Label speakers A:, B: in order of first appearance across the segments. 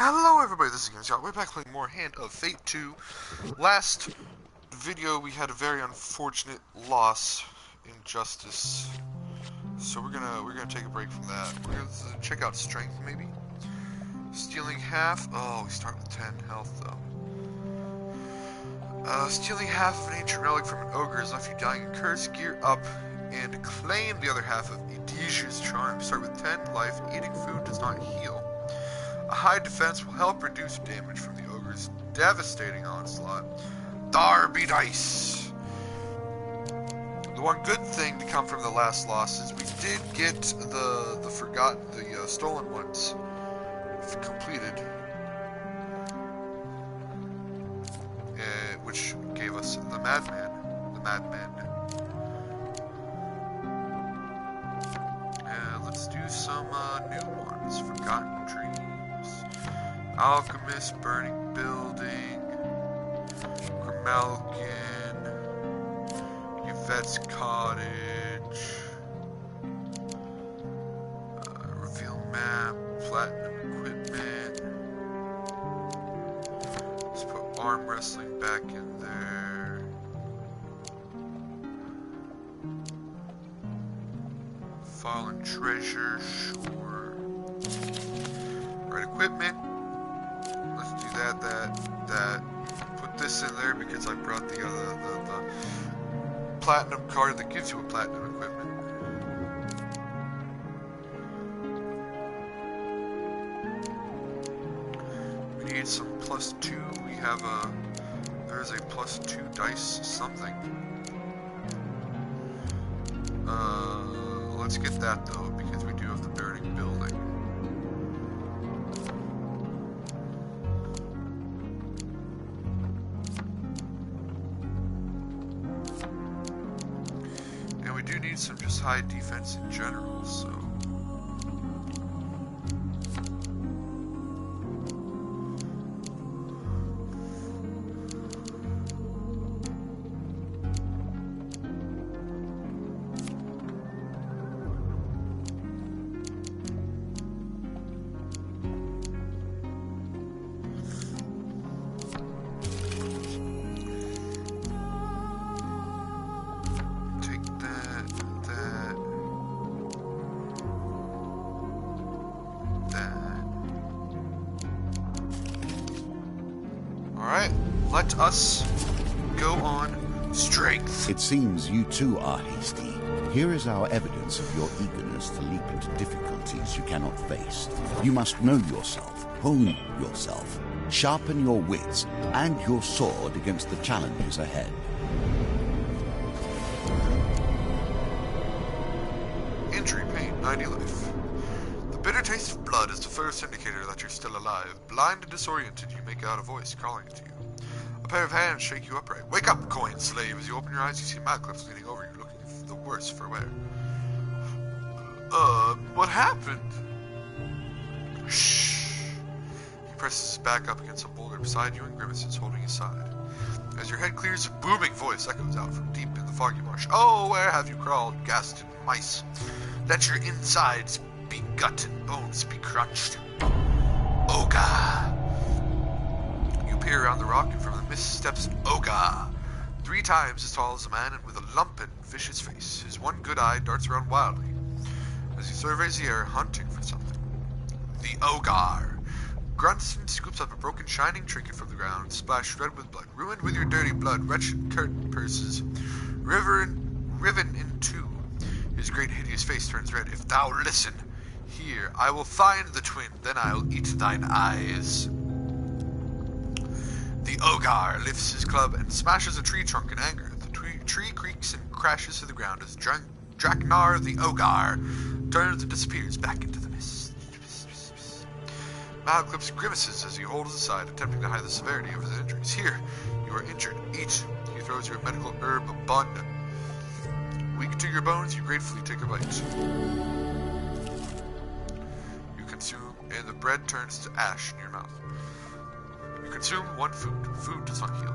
A: Hello everybody, this is GamingScot. We're back playing more Hand of Fate 2. Last video we had a very unfortunate loss in Justice. So we're gonna take a break from that. We're gonna check out Strength maybe. Stealing half. Oh, we start with 10 health though. Stealing half of an ancient relic from an ogre has left you dying in curse. Gear up and claim the other half of Edesia's charm. Start with 10 life. Eating food does not heal. A high defense will help reduce damage from the ogre's devastating onslaught. Darby Dice! The one good thing to come from the last loss is we did get the stolen ones completed. Which gave us the Madman. Let's do some new ones. Forgotten Dreams. Alchemist, Burning Building, Grimalkin, Yvette's Cottage, Reveal Map, Platinum Equipment. Let's put Arm Wrestling back in there. Fallen Treasure, sure. Right equipment. Let's do that. Put this in there because I brought the platinum card that gives you a platinum equipment. We need some +2. We have there's a +2 dice something. Let's get that though because we do have the Burning Building. We do need some just high defense in general, so. Alright, let us go on Strength.
B: It seems you too are hasty. Here is our evidence of your eagerness to leap into difficulties you cannot face. You must know yourself, hone yourself, sharpen your wits and your sword against the challenges ahead.
A: Injury, pain, 90 life. The bitter taste of blood is the first indicator that you're still alive. Blind and disoriented, you make out a voice calling to you. A pair of hands shake you upright. Wake up, coin slave! As you open your eyes, you see Madcliff's leaning over you, looking the worse for wear. What happened? Shh. He presses his back up against a boulder beside you and grimaces, holding his side. As your head clears, a booming voice echoes out from deep in the foggy marsh. Oh, where have you crawled, ghastly mice? Let your insides be gut and bones be crunched. Oga! You peer around the rock, and from the mist steps Oga. 3 times as tall as a man and with a lumpen, vicious face. His one good eye darts around wildly as he surveys the air, hunting for something. The Ogar grunts and scoops up a broken, shining trinket from the ground, splashed red with blood. Ruined with your dirty blood, wretched curtain purses, riven in two. His great hideous face turns red. If thou listen, here, I will find the twin, then I'll eat thine eyes. The Ogar lifts his club and smashes a tree trunk in anger. The tree creaks and crashes to the ground as Draknar the Ogar turns and disappears back into the mist. Madcliff grimaces as he holds his side, attempting to hide the severity of his injuries. Here, you are injured. Eat. He throws you a medical herb bun. Weak to your bones, you gratefully take a bite. You consume, and the bread turns to ash in your mouth. You consume 1 food. Food does not heal.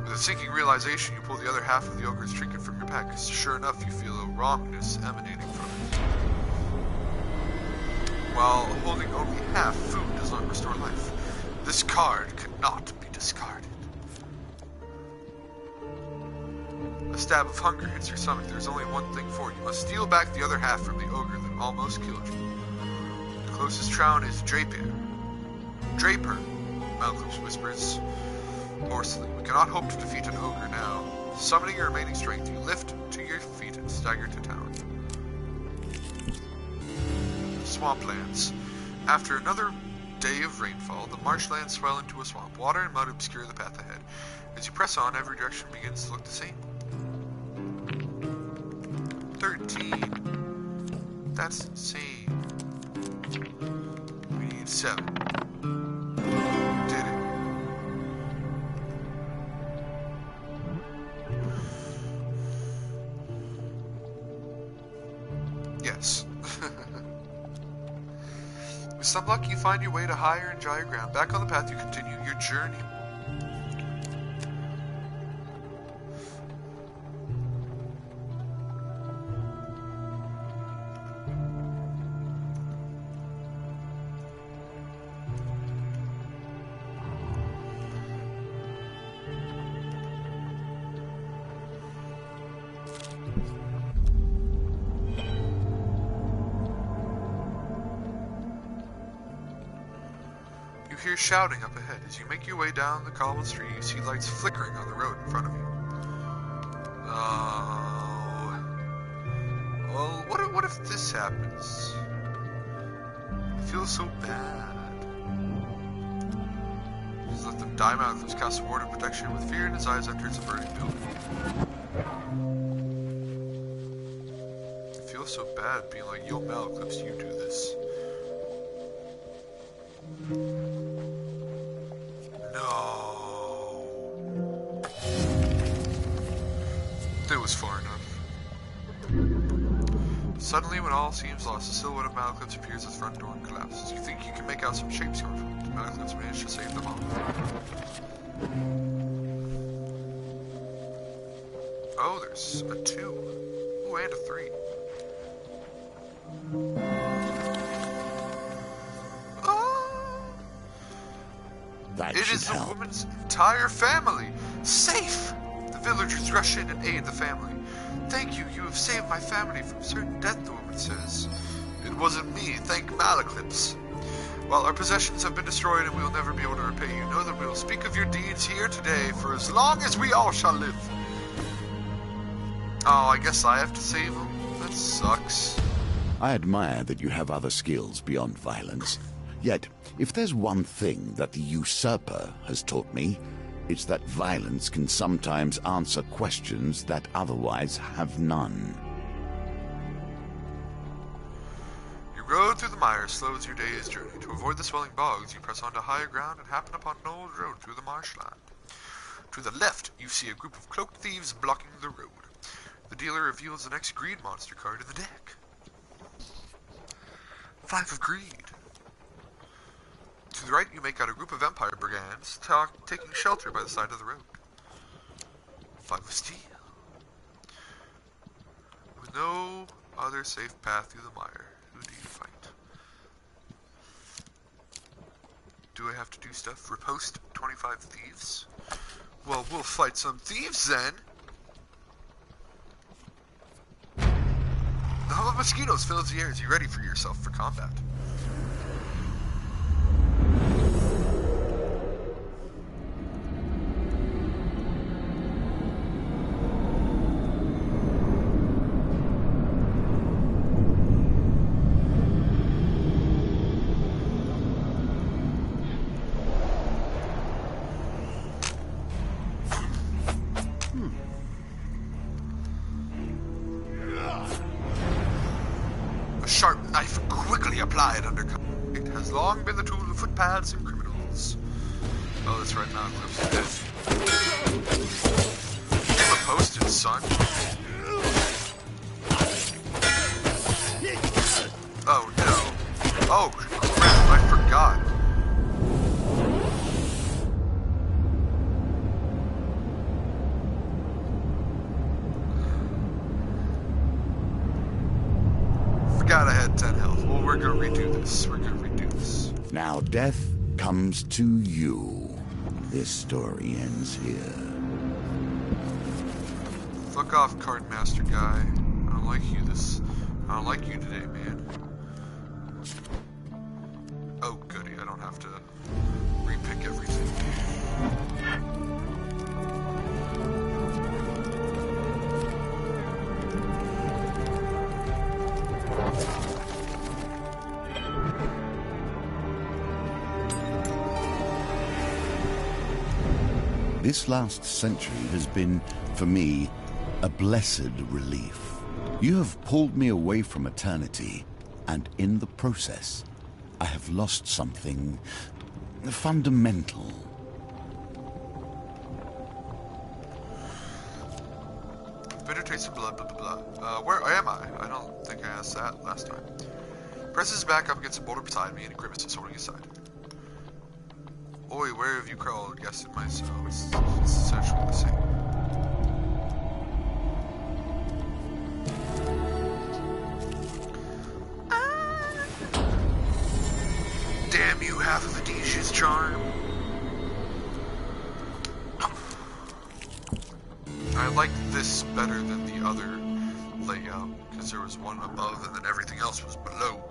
A: With a sinking realization, you pull the other half of the ogre's trinket from your pack. Sure enough, you feel a wrongness emanating from it. while holding only half food does not restore life. This card cannot be discarded. A stab of hunger hits your stomach. There's only one thing for you. You must steal back the other half from the ogre that almost killed you. The closest town is Draper. Malcolm whispers hoarsely. We cannot hope to defeat an ogre now. Summoning your remaining strength, you lift to your feet and stagger to town. Swamplands. After another day of rainfall, the marshlands swell into a swamp. Water and mud obscure the path ahead. As you press on, every direction begins to look the same. 13. That's insane. We need 7. Did it. Yes. With some luck, you find your way to higher and drier ground. Back on the path, you continue your journey. You hear shouting up ahead. As you make your way down the cobbled street, you see lights flickering on the road in front of you. Well, what if this happens? I feel so bad. Just let them die. Malcolm casts a ward of protection. With fear in his eyes, enters a burning building. I feel so bad being like, yo, Malcolm, you do this. It was far enough. Suddenly, when all seems lost, the silhouette of Malaclips appears at the front door and collapses. You think you can make out some shapes coming from it. Malaclips managed to save them all. Oh, there's a 2. Ooh, and a 3. It is the woman's entire family. Safe! The villagers rush in and aid the family. Thank you, you have saved my family from certain death, the woman says. It wasn't me, thank Malaclips. While our possessions have been destroyed and we will never be able to repay you, know that we will speak of your deeds here today for as long as we all shall live. Oh, I guess I have to save them? That sucks.
B: I admire that you have other skills beyond violence. Yet, if there's one thing that the usurper has taught me, it's that violence can sometimes answer questions that otherwise have none.
A: Your road through the mire slows your day's journey. To avoid the swelling bogs, you press onto higher ground and happen upon an old road through the marshland. To the left, you see a group of cloaked thieves blocking the road. The dealer reveals the next greed monster card in the deck. 5 of greed. To the right, you make out a group of Empire brigands taking shelter by the side of the road. 5 of steel. With no other safe path through the mire, who do you fight? Do I have to do stuff? Riposte 25 thieves? Well, we'll fight some thieves then. The hum of mosquitoes fills the air as you ready for yourself for combat. Sharp knife quickly applied under it has long been the tool of footpads and criminals. Oh, that's right, now Eclipse is dead. Game of posted, son. Oh no. Oh crap, I forgot. Forgot I had 10 health. Well, we're gonna redo this. this. We're gonna redo this.
B: Now death comes to you. This story ends here.
A: Fuck off, card master guy. I don't like you I don't like you today, man. Oh goody, I don't have to repick everything.
B: This last century has been, for me, a blessed relief. You have pulled me away from eternity, and in the process, I have lost something fundamental.
A: Bitter taste of blood, blah blah blah. Where am I? I don't think I asked that last time. Presses his back up against the boulder beside me and he grimaces, holding his side. Oi, where have you crawled? Guessed myself. It's essentially the same. Damn you, half of Adesia's charm. I like this better than the other layout, because there was one above and then everything else was below.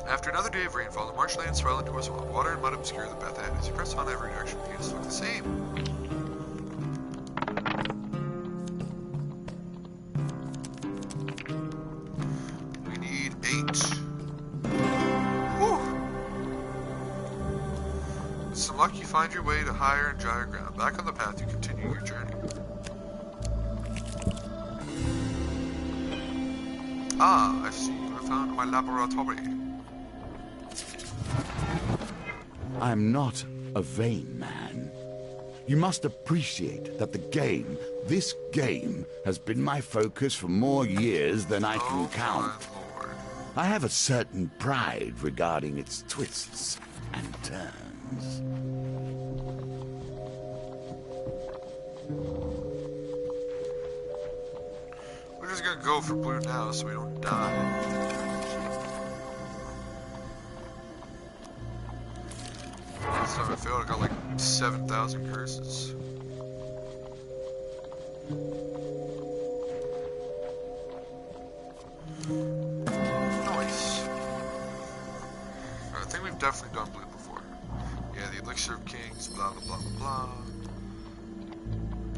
A: After another day of rainfall, the marshlands swell into a swamp. Water and mud obscure the path ahead. As you press on every direction, it begins to look the same. We need 8. Whew. With some luck, you find your way to higher and drier ground. Back on the path, you continue your journey. Ah, I see. I found my laboratory.
B: I'm not a vain man. You must appreciate that this game, has been my focus for more years than I can count.
A: My lord.
B: I have a certain pride regarding its twists and turns.
A: We're just gonna go for blue now so we don't die. So I failed, I got like 7,000 curses. Nice. I think we've definitely done blue before. Yeah, the Elixir of Kings, blah blah blah blah blah.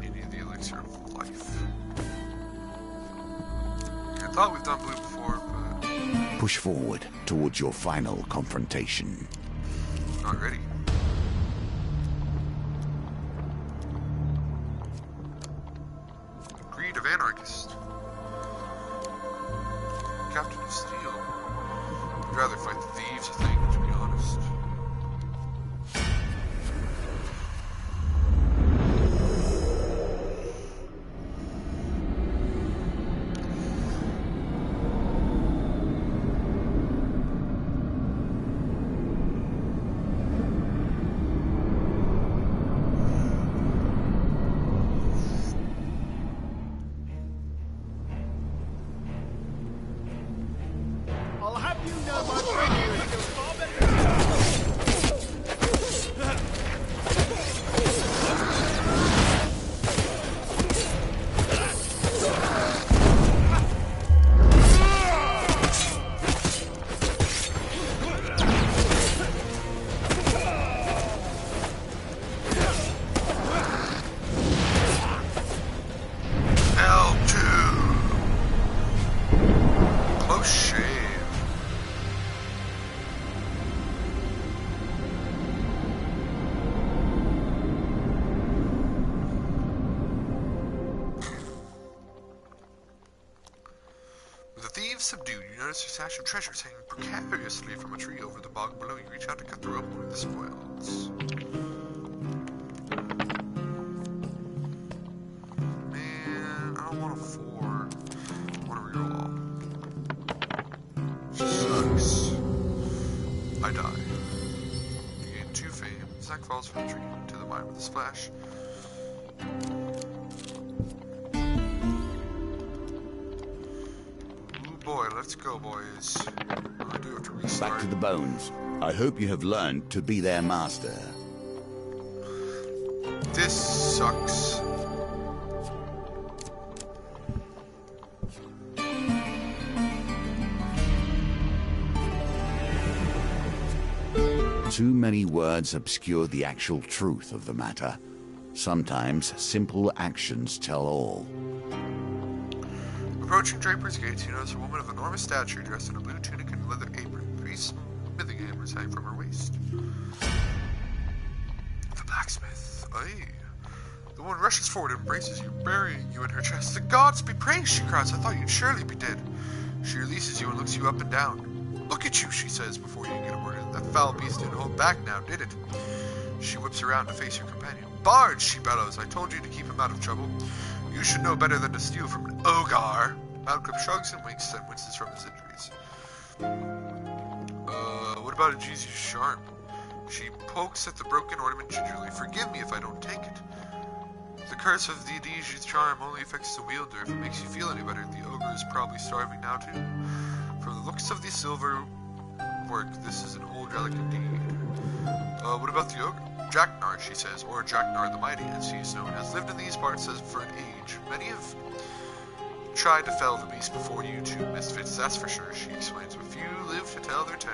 A: You need the Elixir of Life. Yeah, I thought we've done blue before, but...
B: Push forward towards your final confrontation.
A: Not ready. Creed of Anarchist. Captain of Steel. I'd rather fight the thieves, I think, to be honest. Subdued, you notice a stash of treasures hanging precariously from a tree over the bog below. You reach out to cut the rope with the spoils. Man, I don't want a 4. I want to reroll all. Sucks. I die. You gain 2 fame. Zack falls from the tree to the mine with a splash. Boy, let's go, boys. do have to restart.
B: Back to the bones. I hope you have learned to be their master.
A: This sucks.
B: Too many words obscure the actual truth of the matter. Sometimes simple actions tell all.
A: Approaching Draper's Gates, you notice a woman of enormous stature dressed in a blue tunic and leather apron. 3 smithing hammers hang from her waist. The blacksmith. Aye. The woman rushes forward and embraces you, burying you in her chest. The gods be praised, she cries. I thought you'd surely be dead. She releases you and looks you up and down. Look at you, she says before you get a word in. That foul beast didn't hold back now, did it? She whips around to face your companion. Barge, she bellows. I told you to keep him out of trouble. You should know better than to steal from an ogre. Malcolm shrugs and winks and winces from his injuries. What about a Jesus charm? She pokes at the broken ornament gingerly. Forgive me if I don't take it. The curse of the Adesi's charm only affects the wielder. If it makes you feel any better, the ogre is probably starving now too. From the looks of the silver work, this is an old relic indeed. What about the ogre? Jacknar, she says, or Jacknar the Mighty, as he's known, has lived in these parts for an age. Many have tried to fell the beast before you two misfits, that's for sure, she explains, but few live to tell their tale.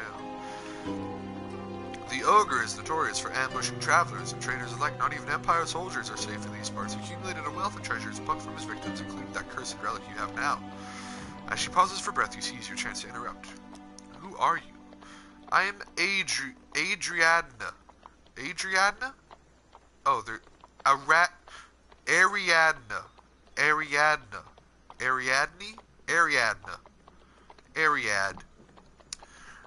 A: The ogre is notorious for ambushing travelers and traders alike. Not even Empire soldiers are safe in these parts. Accumulated a wealth of treasures plucked from his victims, including that cursed relic you have now. As she pauses for breath, you seize your chance to interrupt. Who are you? I am Adriadna. Adriadna? Oh, they're... Ariadna. Ariadna. Ariadne? Ariadna. Ariad.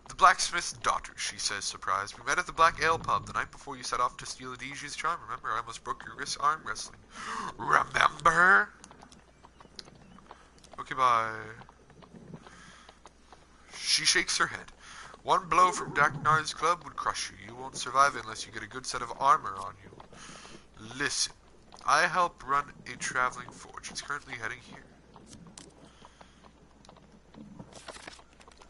A: The blacksmith's daughter, she says, surprised. We met at the Black Ale Pub the night before you set off to steal Adesi's charm. Remember, I almost broke your wrist arm wrestling. Remember? Okay, bye. She shakes her head. One blow from Daknar's club would crush you. You won't survive unless you get a good set of armor on you. Listen, I help run a traveling forge. It's currently heading here.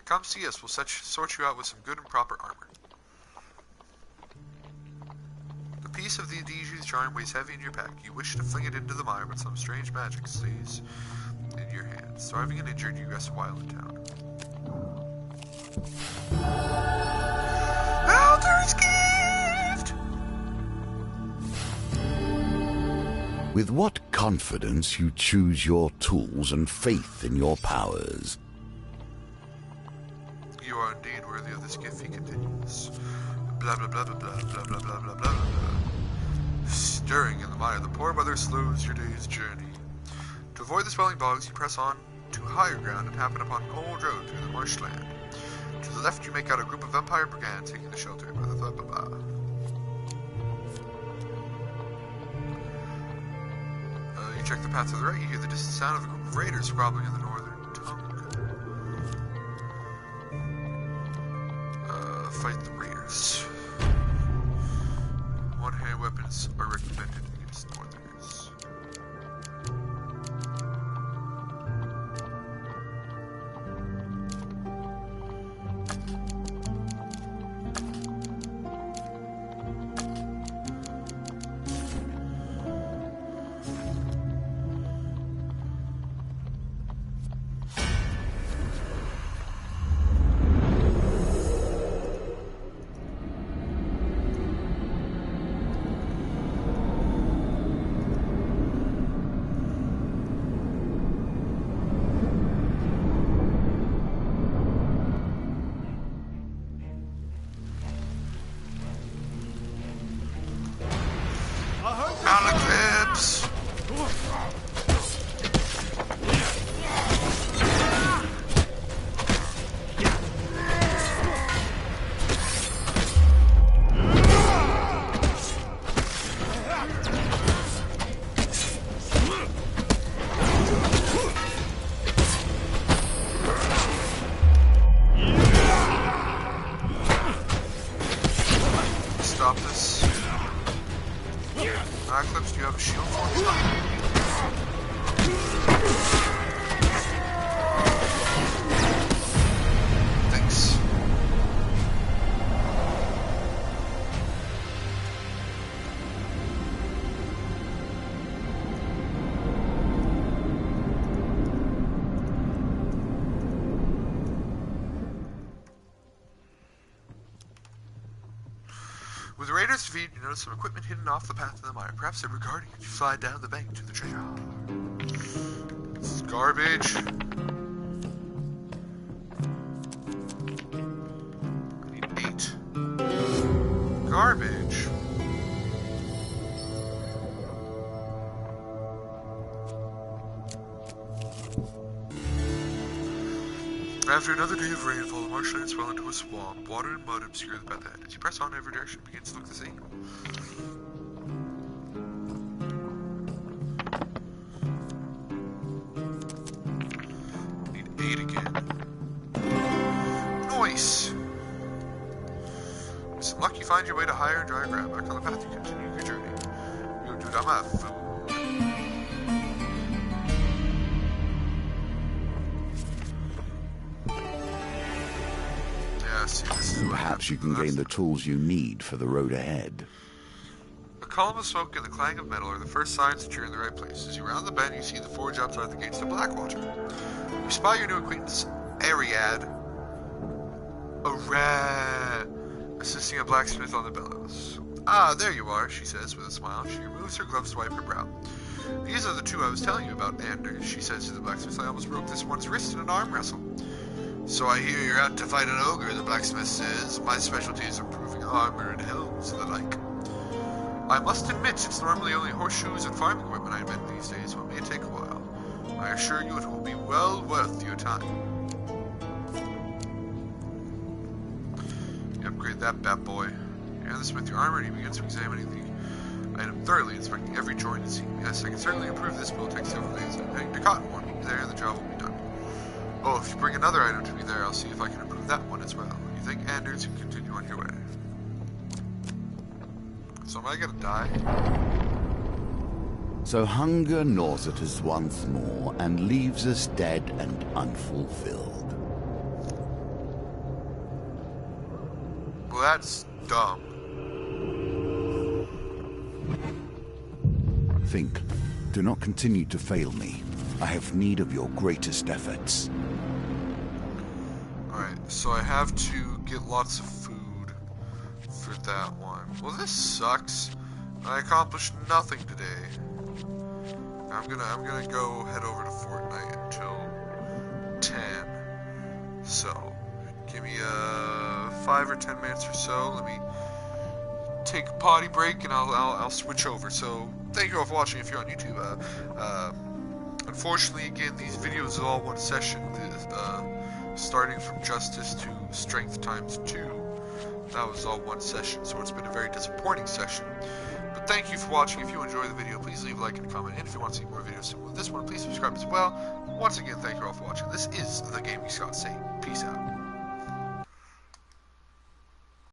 A: Come see us. We'll sort you out with some good and proper armor. The piece of the Adesi's charm weighs heavy in your pack. You wish to fling it into the mire, but some strange magic stays in your hands. Starving and injured, you rest a while in town. Elder's Gift!
B: With what confidence you choose your tools and faith in your powers.
A: You are indeed worthy of this gift, he continues. Blah blah blah blah blah blah blah blah blah blah blah. Stirring in the mire, the poor mother slows your day's journey. To avoid the swelling bogs, you press on to higher ground and happen upon an old road through the marshland. To the left, you make out a group of vampire brigands taking the shelter by the blah blah blah. You check the path to the right, you hear the distant sound of a group of raiders squabbling in the northern tongue. Fight the raiders. One-hand weapons are recommended against northerners. Eclipse! Stop this. Eclipse, do you have a shield for me? Thanks. With the radar's feed, you notice some equipment hidden off the path of the mire. Perhaps they're regarding as you fly down the bank to the treasure. This is garbage. I need 8. Garbage. After another day of rainfall, the marshlands swell into a swamp. Water and mud obscure the path ahead. As you press on, every direction begins to look the same. Need 8 again. Nice! With some luck, you find your way to higher and drier ground. Back on the path, you continue your journey. Yo, dude, I'm out of food.
B: Perhaps you can gain the tools you need for the road ahead.
A: A column of smoke and the clang of metal are the first signs that you're in the right place. As you round the bend, you see the forge outside the gates to Blackwater. You spot your new acquaintance, Ariad, assisting a blacksmith on the bellows. Ah, there you are, she says with a smile. She removes her gloves to wipe her brow. These are the two I was telling you about, Anders, she says to the blacksmith. I almost broke this one's wrist in an arm wrestle. So I hear you're out to fight an ogre, the blacksmith says. My specialty is improving armor and helms and the like. I must admit, it's normally only horseshoes and farm equipment I invent these days, so it may take a while. I assure you it will be well worth your time. You upgrade that bad boy. You hand the smith your armor and he begins examining the item thoroughly, inspecting every joint and seam. Yes, I can certainly improve this, but it will take several days. I'm heading to Cottonwood. Meet me there and the job will be done. Oh, if you bring another item to me there, I'll see if I can improve that one as well. You think, Anders, you can continue on your way. So am I gonna die?
B: So hunger gnaws at us once more and leaves us dead and unfulfilled.
A: Well, that's dumb.
B: Think. Do not continue to fail me. I have need of your greatest efforts.
A: Alright, so I have to get lots of food for that one. Well, this sucks. I accomplished nothing today. I'm gonna go head over to Fortnite until 10. So, give me 5 or 10 minutes or so. Let me take a potty break and I'll switch over. So, thank you all for watching if you're on YouTube. Unfortunately, again, these videos are all one session, starting from Justice to Strength times 2. That was all one session, so it's been a very disappointing session. But thank you for watching. If you enjoyed the video, please leave a like and a comment. And if you want to see more videos similar to this one, please subscribe as well. Once again, thank you all for watching. This is the GamingScot saying peace out.